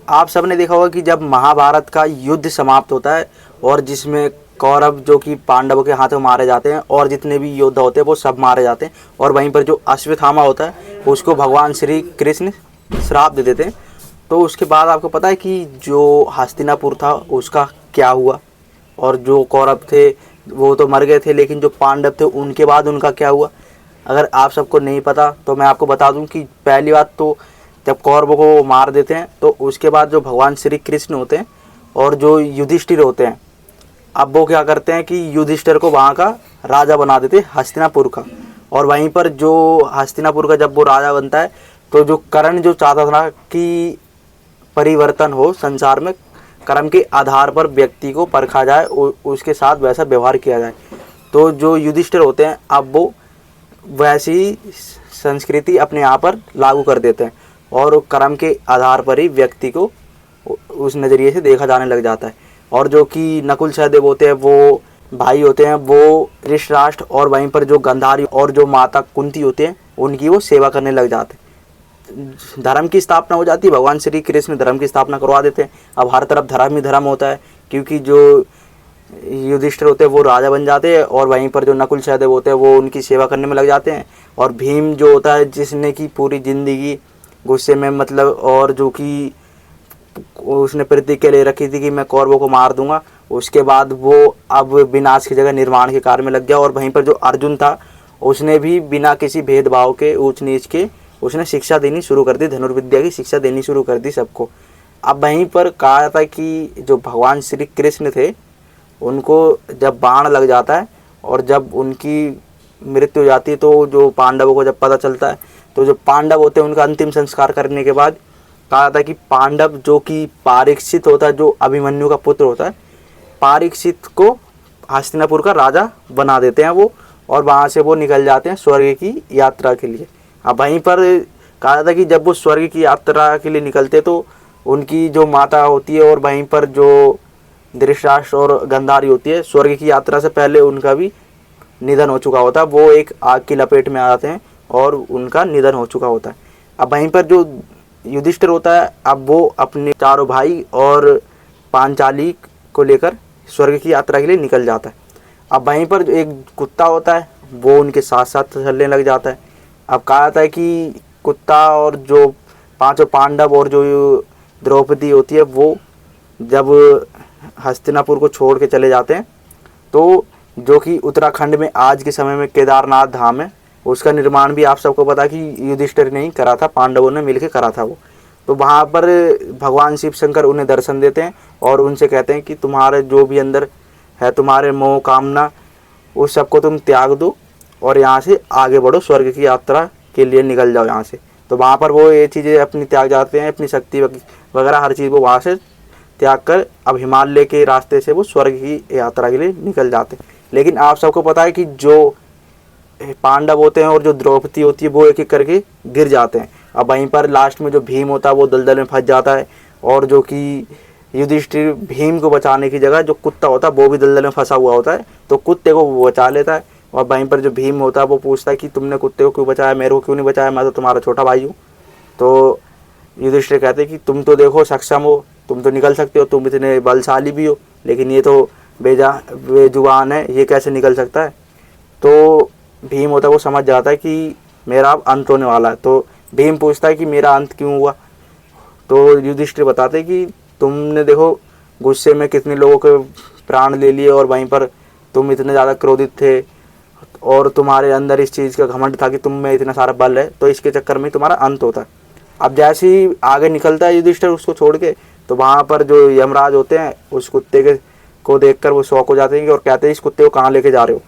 आप सबने देखा होगा कि जब महाभारत का युद्ध समाप्त होता है और जिसमें कौरव जो कि पांडवों के हाथों मारे जाते हैं और जितने भी योद्धा होते हैं वो सब मारे जाते हैं, और वहीं पर जो अश्वत्थामा होता है उसको भगवान श्री कृष्ण श्राप दे देते हैं। तो उसके बाद आपको पता है कि जो हस्तिनापुर था उसका क्या हुआ, और जो कौरव थे वो तो मर गए थे, लेकिन जो पांडव थे उनके बाद उनका क्या हुआ। अगर आप सबको नहीं पता तो मैं आपको बता दूं कि पहली बात तो जब कौरवों को मार देते हैं तो उसके बाद जो भगवान श्री कृष्ण होते हैं और जो युधिष्ठिर होते हैं, अब वो क्या करते हैं कि युधिष्ठिर को वहाँ का राजा बना देते हैं हस्तिनापुर का। और वहीं पर जो हस्तिनापुर का जब वो राजा बनता है तो जो कर्ण जो चाहता था कि परिवर्तन हो संसार में, कर्म के आधार पर व्यक्ति को परखा जाए, उसके साथ वैसा व्यवहार किया जाए, तो जो युधिष्ठिर होते हैं अब वो वैसी संस्कृति अपने यहाँ पर लागू कर देते हैं और कर्म के आधार पर ही व्यक्ति को उस नज़रिए से देखा जाने लग जाता है। और जो कि नकुल सहदेव होते हैं वो भाई होते हैं, वो धृतराष्ट्र और वहीं पर जो गांधारी और जो माता कुंती होते हैं उनकी वो सेवा करने लग जाते हैं। धर्म की स्थापना हो जाती है, भगवान श्री कृष्ण धर्म की स्थापना करवा देते हैं। अब हर तरफ धर्म ही धर्म होता है, क्योंकि जो युधिष्ठिर होते हैं वो राजा बन जाते हैं और वहीं पर जो नकुल सहदेव होते हैं वो उनकी सेवा करने में लग जाते हैं। और भीम जो होता है जिसने की पूरी ज़िंदगी गुस्से में मतलब, और जो कि उसने प्रतिज्ञा ले रखी थी कि मैं कौरवों को मार दूंगा, उसके बाद वो अब विनाश की जगह निर्माण के कार्य में लग गया। और वहीं पर जो अर्जुन था उसने भी बिना किसी भेदभाव के ऊंच नीच के उसने शिक्षा देनी शुरू कर दी, धनुर्विद्या की शिक्षा देनी शुरू कर दी सबको। अब वहीं पर कहा जाता है कि जो भगवान श्री कृष्ण थे उनको जब बाण लग जाता है और जब उनकी मृत्यु हो जाती है तो जो पांडवों को जब पता चलता है तो जो पांडव होते हैं उनका अंतिम संस्कार करने के बाद कहा जाता है कि पांडव जो कि परीक्षित होता है, जो अभिमन्यु का पुत्र होता है, परीक्षित को हस्तिनापुर का राजा बना देते हैं वो, और वहाँ से वो निकल जाते हैं स्वर्ग की यात्रा के लिए। अब वहीं पर कहा जाता है कि जब वो स्वर्ग की यात्रा के लिए निकलते तो उनकी जो माता होती है और वहीं पर जो धृतराष्ट्र और गांधारी होती है, स्वर्ग की यात्रा से पहले उनका भी निधन हो चुका होता है, वो एक आग की लपेट में आ जाते हैं और उनका निधन हो चुका होता है। अब वहीं पर जो युधिष्ठिर होता है अब वो अपने चारों भाई और पांचाली को लेकर स्वर्ग की यात्रा के लिए निकल जाता है। अब वहीं पर जो एक कुत्ता होता है वो उनके साथ साथ चलने लग जाता है। अब कहा जाता है कि कुत्ता और जो पांचों पांडव और जो द्रौपदी होती है वो जब हस्तिनापुर को छोड़ के चले जाते हैं तो जो कि उत्तराखंड में आज के समय में केदारनाथ धाम है, उसका निर्माण भी आप सबको पता है कि युधिष्ठिर ने ही करा था, पांडवों ने मिलकर करा था वो। तो वहाँ पर भगवान शिव शंकर उन्हें दर्शन देते हैं और उनसे कहते हैं कि तुम्हारे जो भी अंदर है तुम्हारे मोह कामना उस सबको तुम त्याग दो और यहाँ से आगे बढ़ो, स्वर्ग की यात्रा के लिए निकल जाओ यहाँ से। तो वहाँ पर वो ये चीज़ें अपनी त्याग जाते हैं, अपनी शक्ति वगैरह हर चीज़ को वहाँ से त्याग कर अब हिमालय के रास्ते से वो स्वर्ग की यात्रा के लिए निकल जाते हैं। लेकिन आप सबको पता है कि जो पांडव होते हैं और जो द्रौपदी होती है वो एक एक करके गिर जाते हैं। अब वहीं पर लास्ट में जो भीम होता है वो दलदल में फंस जाता है, और जो कि युधिष्ठिर भीम को बचाने की जगह जो कुत्ता होता है वो भी दलदल में फंसा हुआ होता है, तो कुत्ते को वो बचा लेता है। और वहीं पर जो भीम होता है वो पूछता है कि तुमने कुत्ते को क्यों बचाया, मेरे को क्यों नहीं बचाया, मैं तो तुम्हारा छोटा भाई हूँ। तो युधिष्ठिर कहते हैं कि तुम तो देखो सक्षम हो, तुम तो निकल सकते हो, तुम इतने बलशाली भी हो, लेकिन ये तो बेजुबान है, ये कैसे निकल सकता है। तो भीम होता है वो समझ जाता है कि मेरा अब अंत होने वाला है। तो भीम पूछता है कि मेरा अंत क्यों हुआ। तो युधिष्ठिर बताते हैं कि तुमने देखो गुस्से में कितने लोगों के प्राण ले लिए और वहीं पर तुम इतने ज़्यादा क्रोधित थे और तुम्हारे अंदर इस चीज़ का घमंड था कि तुम में इतना सारा बल है, तो इसके चक्कर में तुम्हारा अंत होता है। अब जैसे ही आगे निकलता है युधिष्ठिर उसको छोड़ के, तो वहाँ पर जो यमराज होते हैं उस कुत्ते के को देखकर वो शौक हो जाते हैं और कहते हैं इस कुत्ते को कहाँ लेके जा रहे हो।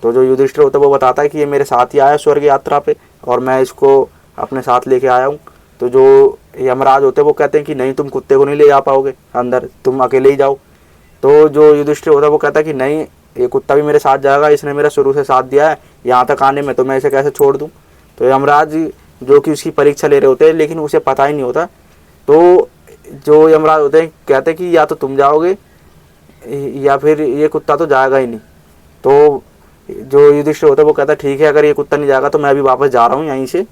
तो जो युधिष्ठिर होता है वो बताता है कि ये मेरे साथ ही आया स्वर्ग यात्रा पे और मैं इसको अपने साथ लेके आया हूँ। तो जो यमराज होते हैं वो कहते हैं कि नहीं, तुम कुत्ते को नहीं ले जा पाओगे अंदर, तुम अकेले ही जाओ। तो जो युधिष्ठिर होता है वो कहता है कि नहीं, ये कुत्ता भी मेरे साथ जाएगा, इसने मेरा शुरू से साथ दिया है यहाँ तक आने में, तो मैं इसे कैसे छोड़ दूँ। तो यमराज जो कि उसकी परीक्षा ले रहे होते हैं लेकिन उसे पता ही नहीं होता, तो जो यमराज होते हैं कहते हैं कि या तो तुम जाओगे या फिर ये कुत्ता तो जाएगा ही नहीं। तो जो युधिष्ठिर होता है वो कहता है ठीक है, अगर ये कुत्ता नहीं जाएगा तो मैं अभी वापस जा रहा हूँ यहीं से।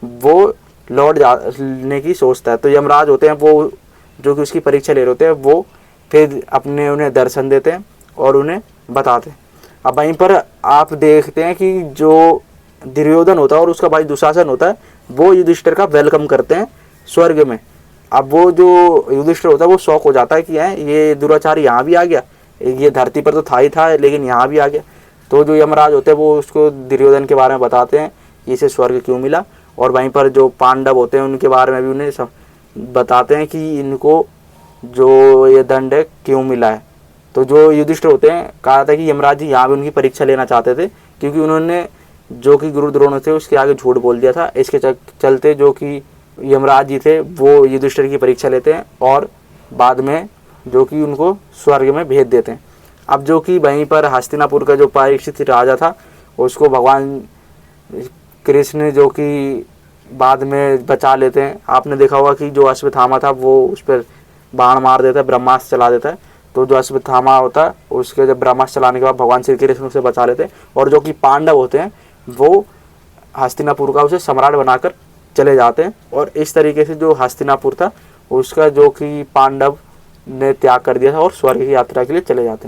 वो लौट जाने की सोचता है। तो यमराज होते हैं वो जो कि उसकी परीक्षा ले रहे होते हैं वो फिर अपने उन्हें दर्शन देते हैं और उन्हें बताते हैं। अब वहीं पर आप देखते हैं कि जो दुर्योधन होता है और उसका भाई दुशासन होता है वो युधिष्ठिर का वेलकम करते हैं स्वर्ग में। अब वो जो युधिष्ठिर होता है वो शौक हो जाता है कि है ये दुराचारी यहाँ भी आ गया, ये धरती पर तो था ही था लेकिन यहाँ भी आ गया। तो जो यमराज होते हैं वो उसको दुर्योधन के बारे में बताते हैं कि इसे स्वर्ग क्यों मिला, और वहीं पर जो पांडव होते हैं उनके बारे में भी उन्हें सब बताते हैं कि इनको जो ये दंड है क्यों मिला है। तो जो युधिष्ठिर होते हैं कहा था कि यमराज जी यहाँ भी उनकी परीक्षा लेना चाहते थे, क्योंकि उन्होंने जो कि गुरु द्रोण थे उसके आगे झूठ बोल दिया था। इसके चलते जो कि यमराज जी थे वो युधिष्ठिर की परीक्षा लेते हैं और बाद में जो कि उनको स्वर्ग में भेज देते हैं। अब जो कि वहीं पर हस्तिनापुर का जो परीक्षित राजा था उसको भगवान कृष्ण जो कि बाद में बचा लेते हैं। आपने देखा होगा कि जो अश्वत्थामा था वो उस पर बाण मार देता है, ब्रह्मास्त्र चला देता है। तो जो अश्वत्थामा होता है उसके जब ब्रह्मास्त्र चलाने के बाद भगवान श्री कृष्ण उसे बचा लेते हैं, और जो कि पांडव होते हैं वो हस्तिनापुर का उसे सम्राट बनाकर चले जाते हैं। और इस तरीके से जो हस्तिनापुर था उसका जो कि पांडव ने त्याग कर दिया था और स्वर्ग की यात्रा के लिए चले जाते हैं।